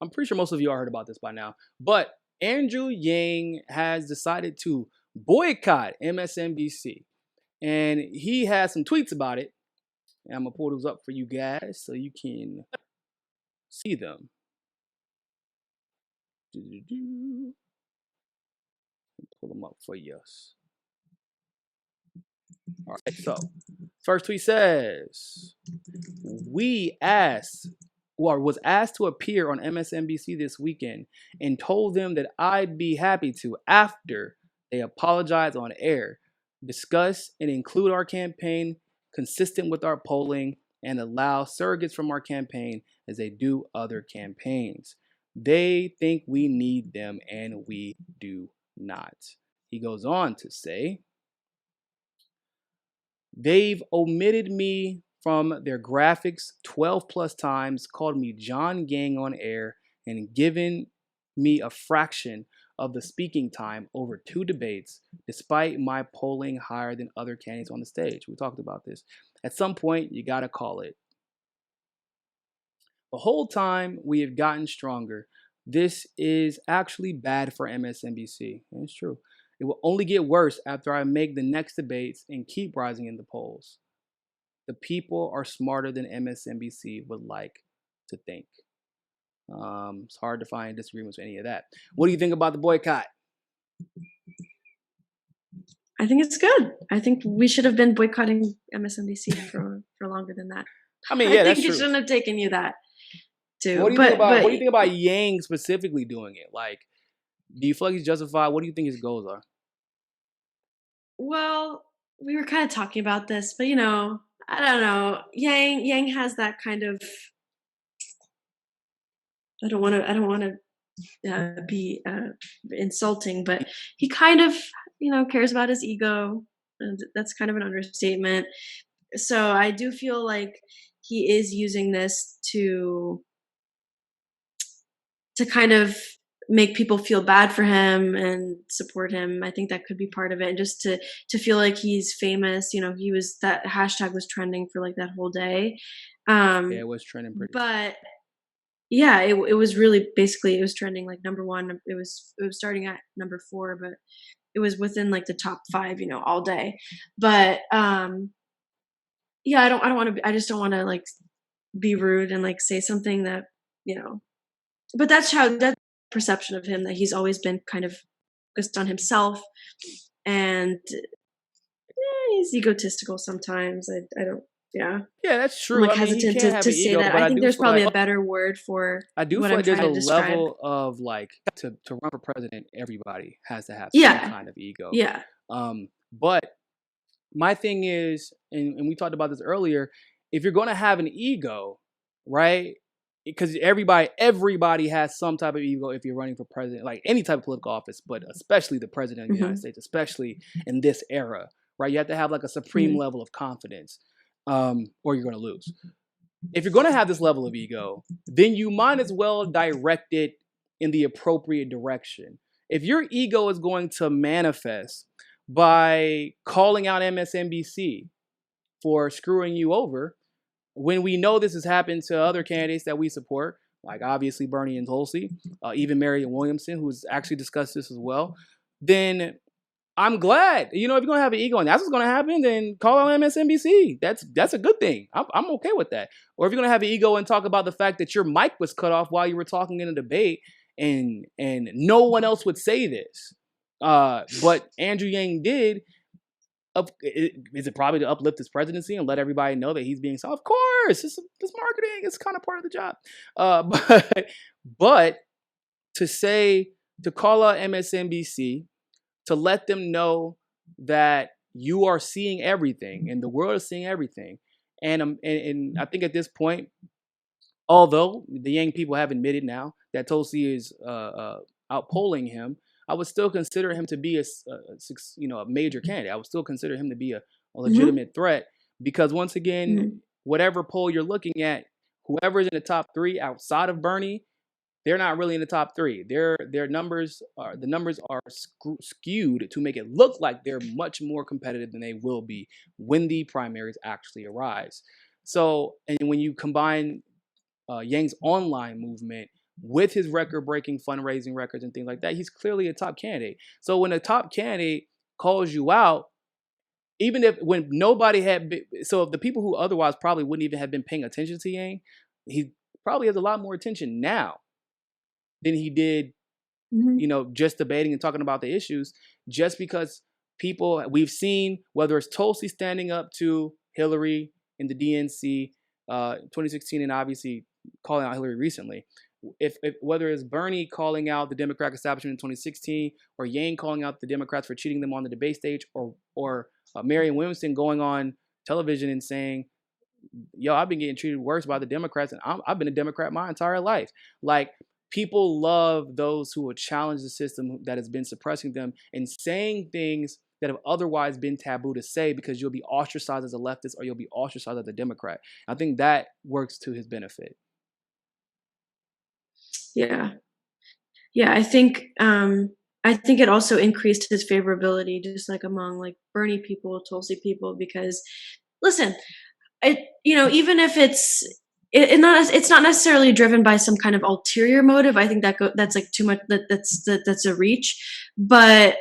I'm pretty sure most of you all heard about this by now, but Andrew Yang has decided to boycott MSNBC. And he has some tweets about it. And I'm going to pull those up for you guys so you can see them. Pull them up for you. All right, so first tweet says, was asked to appear on MSNBC this weekend and told them that I'd be happy to after they apologize on air, discuss and include our campaign consistent with our polling, and allow surrogates from our campaign as they do other campaigns. They think we need them and we do not. He goes on to say, they've omitted me from their graphics 12 plus times, called me John Gang on air, and given me a fraction of the speaking time over 2 debates, despite my polling higher than other candidates on the stage. We talked about this. At some point, you got to call it. The whole time we have gotten stronger. This is actually bad for MSNBC. It's true. It will only get worse after I make the next debates and keep rising in the polls. The people are smarter than MSNBC would like to think. It's hard to find disagreements with any of that. What do you think about the boycott? I think it's good. I think we should have been boycotting MSNBC for longer than that. I mean, yeah, I that's think true. it shouldn't have taken you that too. What do you think about Yang specifically doing it? Like, do you feel like he's justified? What do you think his goals are? Well, we were kind of talking about this, but I don't know. Yang has that kind of. I don't want to be insulting, but he kind of cares about his ego, and that's kind of an understatement. So I do feel like he is using this to kind of make people feel bad for him and support him. I think that could be part of it, and just to feel like he's famous. That hashtag was trending for like that whole day. Yeah, it was trending pretty. But yeah, it was really basically it was trending like number 1. It was starting at number 4, but it was within like the top 5, all day. But yeah, I don't want to. I just don't want to like be rude and like say something that But that's perception of him, that he's always been kind of focused on himself, and he's egotistical sometimes. I don't. Yeah, that's true. I'm hesitant to say that. I think there's probably a better word for. I do feel like there's a level of like to run for president, everybody has to have some kind of ego. Yeah. But my thing is, and we talked about this earlier, if you're going to have an ego, right? Because everybody has some type of ego if you're running for president, like any type of political office, but especially the president of the United States, especially in this era, right? You have to have like a supreme level of confidence, or you're going to lose. If you're going to have this level of ego, then you might as well direct it in the appropriate direction. If your ego is going to manifest by calling out MSNBC for screwing you over, when we know this has happened to other candidates that we support, like obviously Bernie and Tulsi, even Marianne Williamson, who's actually discussed this as well, then I'm glad. If you're going to have an ego and that's what's going to happen, then call out MSNBC. That's a good thing. I'm okay with that. Or if you're going to have an ego and talk about the fact that your mic was cut off while you were talking in a debate and no one else would say this, but Andrew Yang did, is it probably to uplift his presidency and let everybody know that he's being so? Of course, it's marketing. It's kind of part of the job. But to call out MSNBC, to let them know that you are seeing everything and the world is seeing everything, and I think at this point, although the Yang people have admitted now that Tulsi is outpolling him, I would still consider him to be a major candidate. I would still consider him to be a legitimate threat, because once again, whatever poll you're looking at, whoever's in the top 3 outside of Bernie, they're not really in the top 3. Their numbers are skewed to make it look like they're much more competitive than they will be when the primaries actually arise. So, and when you combine Yang's online movement with his record-breaking fundraising records and things like that, he's clearly a top candidate. So when a top candidate calls you out, even if when nobody had been, so if the people who otherwise probably wouldn't even have been paying attention to Yang, he probably has a lot more attention now than he did, just debating and talking about the issues, just because people we've seen, whether it's Tulsi standing up to Hillary in the DNC 2016 and obviously calling out Hillary recently, if whether it's Bernie calling out the Democratic establishment in 2016 or Yang calling out the Democrats for cheating them on the debate stage, or Marianne Williamson going on television and saying, yo, I've been getting treated worse by the Democrats and I've been a Democrat my entire life. Like, people love those who will challenge the system that has been suppressing them and saying things that have otherwise been taboo to say, because you'll be ostracized as a leftist or you'll be ostracized as a Democrat. I think that works to his benefit. Yeah. I think it also increased his favorability, just like among like Bernie people, Tulsi people, because listen, even if it's not necessarily driven by some kind of ulterior motive. I think that's like too much. That's a reach. But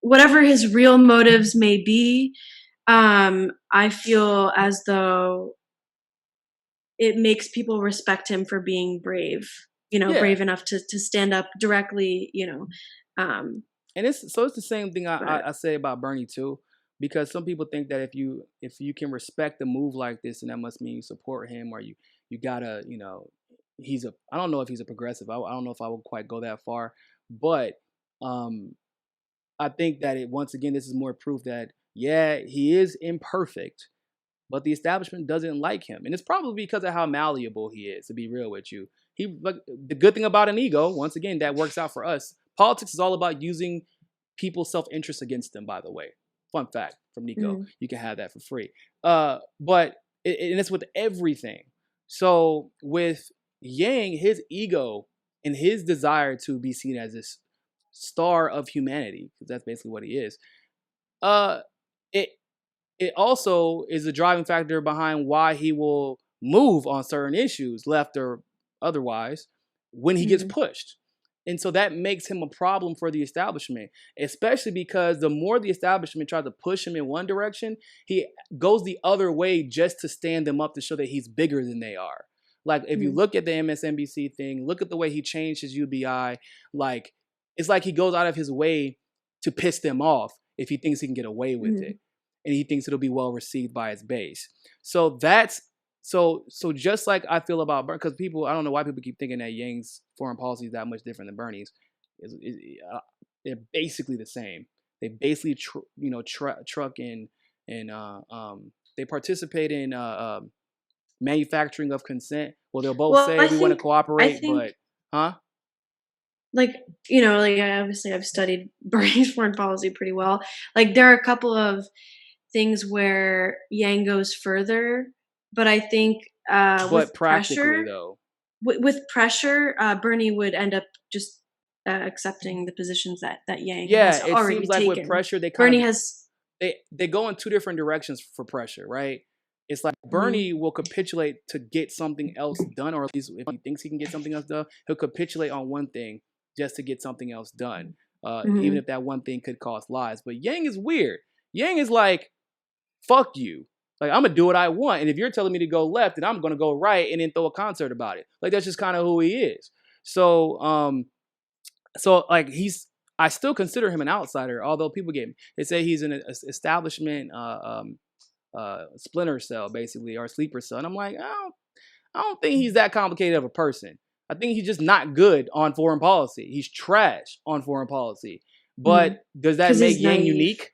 whatever his real motives may be, I feel as though it makes people respect him for being brave. Brave enough to stand up directly. And it's the same thing I say about Bernie too. Because some people think that if you can respect a move like this, and that must mean you support him, or you gotta, I don't know if he's a progressive. I don't know if I would quite go that far, but I think that once again, this is more proof that, yeah, he is imperfect, but the establishment doesn't like him. And it's probably because of how malleable he is, to be real with you. The good thing about an ego, once again, that works out for us. Politics is all about using people's self-interest against them, by the way. Fun fact from Niko. You can have that for free. But it's with everything. So with Yang, his ego and his desire to be seen as this star of humanity, because that's basically what he is, it also is a driving factor behind why he will move on certain issues, left or otherwise, when he gets pushed. And so that makes him a problem for the establishment, especially because the more the establishment tries to push him in one direction, he goes the other way just to stand them up, to show that he's bigger than they are. Like, if you look at the MSNBC thing, look at the way he changed his UBI, like, it's like he goes out of his way to piss them off if he thinks he can get away with it. And he thinks it'll be well received by his base. So So just like I feel about Bernie, because people, I don't know why people keep thinking that Yang's foreign policy is that much different than Bernie's. They're basically the same. They basically, truck in and they participate in manufacturing of consent. Well, they'll both say we want to cooperate, but like obviously I've studied Bernie's foreign policy pretty well. Like, there are a couple of things where Yang goes further. But I think with pressure, though, with pressure, Bernie would end up just accepting the positions that Yang has already seems like taken. With pressure, they go in two different directions for pressure, right? It's like Bernie will capitulate to get something else done, or at least if he thinks he can get something else done, he'll capitulate on one thing just to get something else done, even if that one thing could cost lives. But Yang is weird. Yang is like, fuck you. Like, I'm going to do what I want. And if you're telling me to go left, then I'm going to go right and then throw a concert about it. Like, that's just kind of who he is. So, like, I still consider him an outsider, although they say he's an establishment splinter cell, basically, or sleeper cell. And I'm like, I don't think he's that complicated of a person. I think he's just not good on foreign policy. He's trash on foreign policy. But does that make Yang unique?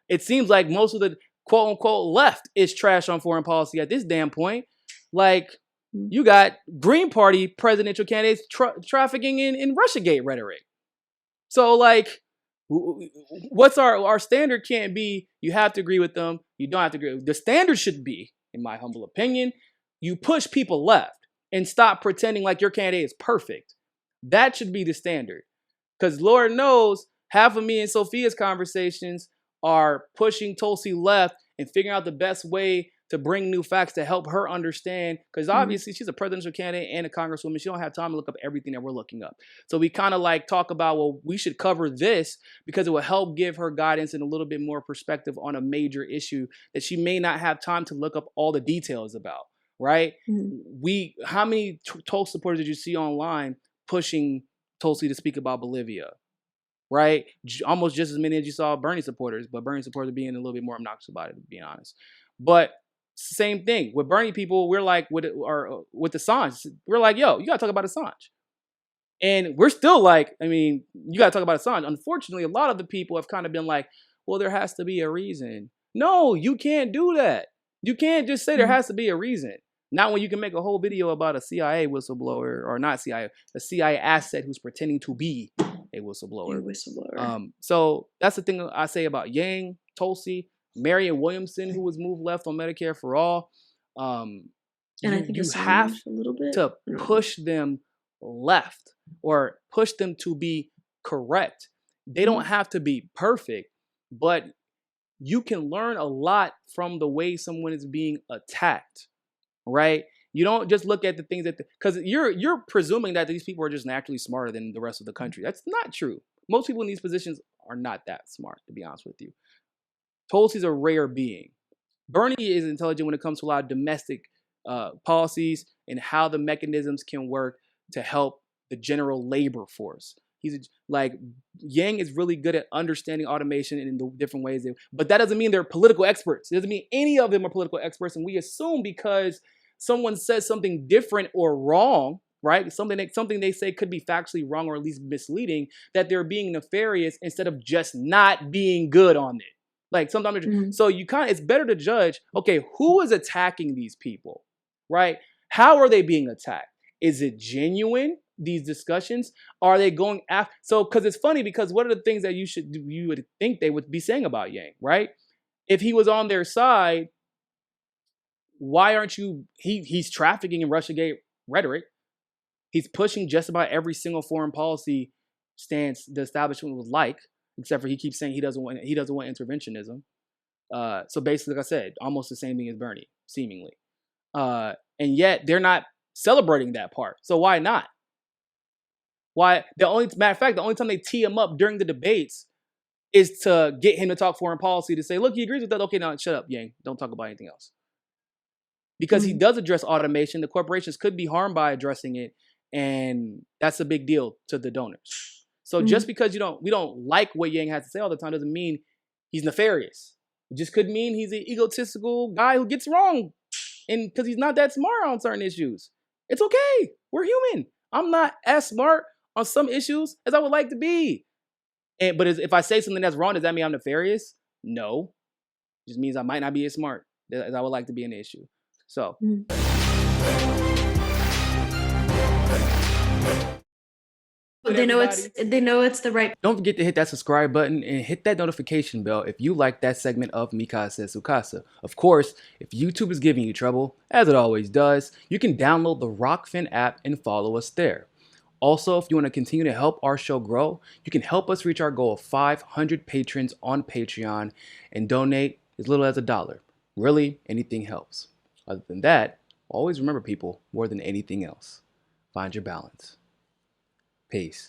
It seems like most of the quote unquote left is trash on foreign policy at this damn point. Like, you got Green Party presidential candidates trafficking in Russiagate rhetoric. So, like, what's our standard? Can't be you have to agree with them, you don't have to agree. The standard should be, in my humble opinion, you push people left and stop pretending like your candidate is perfect. That should be the standard. Because Lord knows, half of me and Sophia's conversations are pushing Tulsi left and figuring out the best way to bring new facts to help her understand, because obviously she's a presidential candidate and a congresswoman. She don't have time to look up everything that we're looking up. So we kind of like talk about, well, we should cover this because it will help give her guidance and a little bit more perspective on a major issue that she may not have time to look up all the details about, right? How many Tulsi supporters did you see online pushing Tulsi to speak about Bolivia? Right? Almost just as many as you saw Bernie supporters, but Bernie supporters being a little bit more obnoxious about it, to be honest. But same thing with Bernie people. We're like with Assange, we're like, yo, you gotta talk about Assange, and we're still like, I mean, you gotta talk about Assange. Unfortunately, a lot of the people have kind of been like, well, there has to be a reason. No, you can't do that. You can't just say there has to be a reason. Not when you can make a whole video about a CIA whistleblower, or not CIA, a CIA asset who's pretending to be a whistleblower. So that's the thing I say about Yang, Tulsi, Marianne Williamson, who was moved left on Medicare for All. And I think you have to push them left or push them to be correct. They don't have to be perfect, but you can learn a lot from the way someone is being attacked, right? You don't just look at the things that, because you're presuming that these people are just naturally smarter than the rest of the country. That's not true. Most people in these positions are not that smart, to be honest with you. Tulsi's a rare being. Bernie is intelligent when it comes to a lot of domestic policies and how the mechanisms can work to help the general labor force. He's like, Yang is really good at understanding automation in the different ways, but that doesn't mean they're political experts. It doesn't mean any of them are political experts, and we assume because someone says something different or wrong, right? Something they say could be factually wrong or at least misleading, that they're being nefarious instead of just not being good on it. Like sometimes, so it's better to judge, okay, who is attacking these people, right? How are they being attacked? Is it genuine, these discussions? Are they going after? So, because it's funny, because what are the things that you would think they would be saying about Yang, right? If he was on their side, why aren't you, he's trafficking in Russiagate rhetoric. He's pushing just about every single foreign policy stance the establishment would like, except for he keeps saying he doesn't want interventionism. So basically, like I said, almost the same thing as Bernie, seemingly. And yet they're not celebrating that part. So why not? Why? Matter of fact, the only time they tee him up during the debates is to get him to talk foreign policy, to say, look, he agrees with that. Okay, now shut up, Yang. Don't talk about anything else. Because he does address automation. The corporations could be harmed by addressing it. And that's a big deal to the donors. So just because we don't like what Yang has to say all the time doesn't mean he's nefarious. It just could mean he's an egotistical guy who gets wrong, and because he's not that smart on certain issues. It's okay. We're human. I'm not as smart on some issues as I would like to be. But if I say something that's wrong, does that mean I'm nefarious? No. It just means I might not be as smart as I would like to be in the issue. So. But they know it's the right. Don't forget to hit that subscribe button and hit that notification bell if you like that segment of Mikasa Sukasa. Of course, if YouTube is giving you trouble, as it always does, you can download the Rockfin app and follow us there. Also, if you want to continue to help our show grow, you can help us reach our goal of 500 patrons on Patreon and donate as little as $1. Really, anything helps. Other than that, always remember, people, more than anything else, find your balance. Peace.